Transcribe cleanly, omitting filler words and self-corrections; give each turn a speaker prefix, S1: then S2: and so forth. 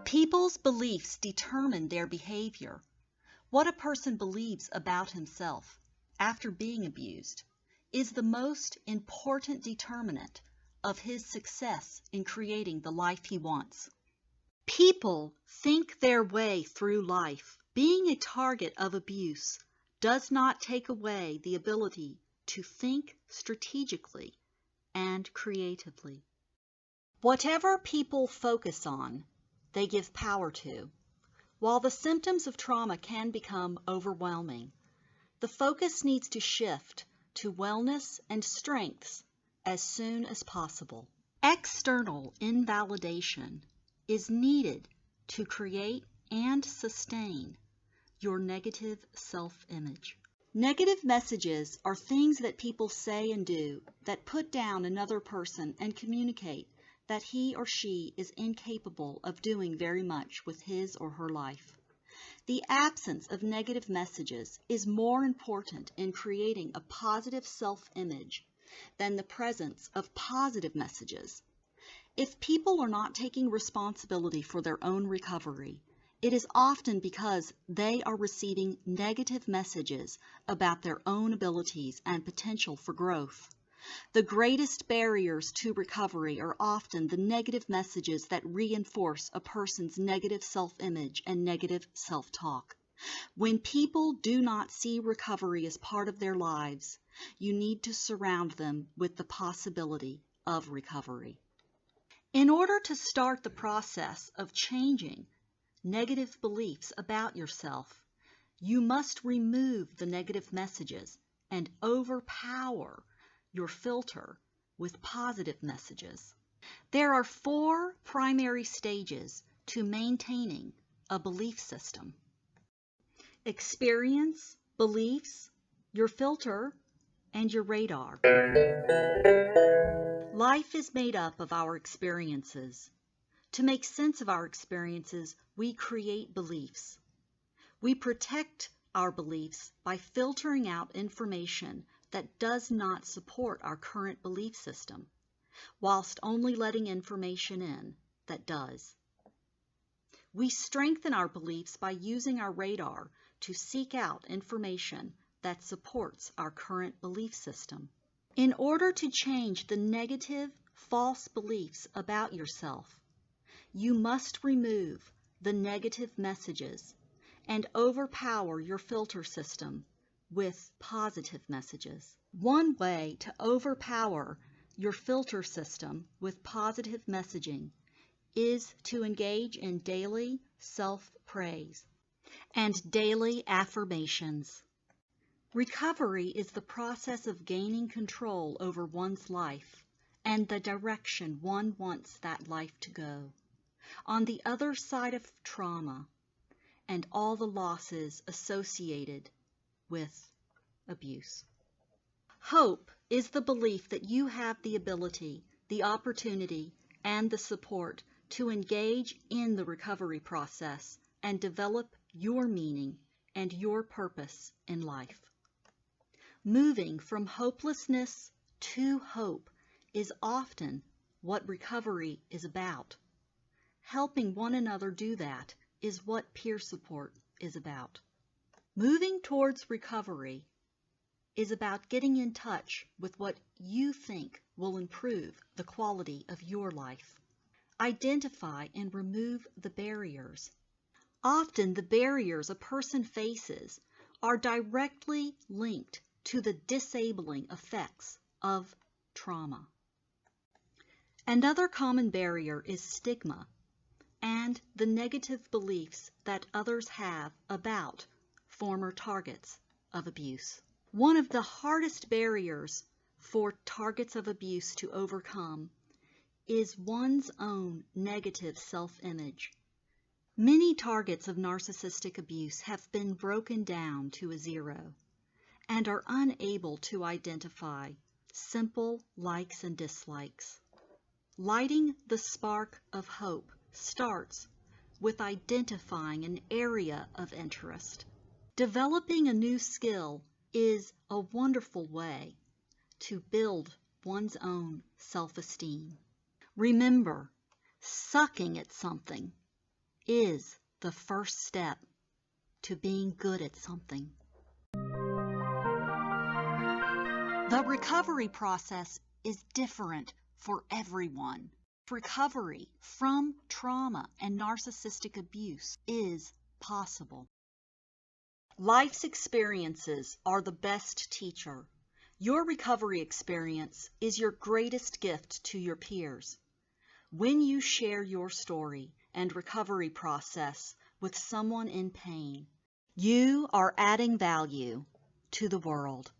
S1: People's beliefs determine their behavior. What a person believes about himself after being abused is the most important determinant of his success in creating the life he wants. People think their way through life. Being a target of abuse does not take away the ability to think strategically and creatively. Whatever people focus on, they give power to. While the symptoms of trauma can become overwhelming, the focus needs to shift to wellness and strengths as soon as possible. External invalidation is needed to create and sustain your negative self-image. Negative messages are things that people say and do that put down another person and communicate that he or she is incapable of doing very much with his or her life. The absence of negative messages is more important in creating a positive self-image than the presence of positive messages. If people are not taking responsibility for their own recovery, it is often because they are receiving negative messages about their own abilities and potential for growth. The greatest barriers to recovery are often the negative messages that reinforce a person's negative self-image and negative self-talk. When people do not see recovery as part of their lives, you need to surround them with the possibility of recovery. In order to start the process of changing negative beliefs about yourself, you must remove the negative messages and overpower your filter with positive messages. There are 4 primary stages to maintaining a belief system: experience, beliefs, your filter, and your radar. Life is made up of our experiences. To make sense of our experiences, we create beliefs. We protect our beliefs by filtering out information that does not support our current belief system, whilst only letting information in that does. We strengthen our beliefs by using our radar to seek out information that supports our current belief system. In order to change the negative, false beliefs about yourself, you must remove the negative messages and overpower your filter system with positive messages. One way to overpower your filter system with positive messaging is to engage in daily self-praise and daily affirmations. Recovery is the process of gaining control over one's life and the direction one wants that life to go. On the other side of trauma and all the losses associated with abuse. Hope is the belief that you have the ability, the opportunity, and the support to engage in the recovery process and develop your meaning and your purpose in life. Moving from hopelessness to hope is often what recovery is about. Helping one another do that is what peer support is about. Moving towards recovery is about getting in touch with what you think will improve the quality of your life. Identify and remove the barriers. Often the barriers a person faces are directly linked to the disabling effects of trauma. Another common barrier is stigma and the negative beliefs that others have about former targets of abuse. One of the hardest barriers for targets of abuse to overcome is one's own negative self-image. Many targets of narcissistic abuse have been broken down to a 0 and are unable to identify simple likes and dislikes. Lighting the spark of hope starts with identifying an area of interest. Developing a new skill is a wonderful way to build one's own self-esteem. Remember, sucking at something is the first step to being good at something. The recovery process is different for everyone. Recovery from trauma and narcissistic abuse is possible. Life's experiences are the best teacher. Your recovery experience is your greatest gift to your peers. When you share your story and recovery process with someone in pain, you are adding value to the world.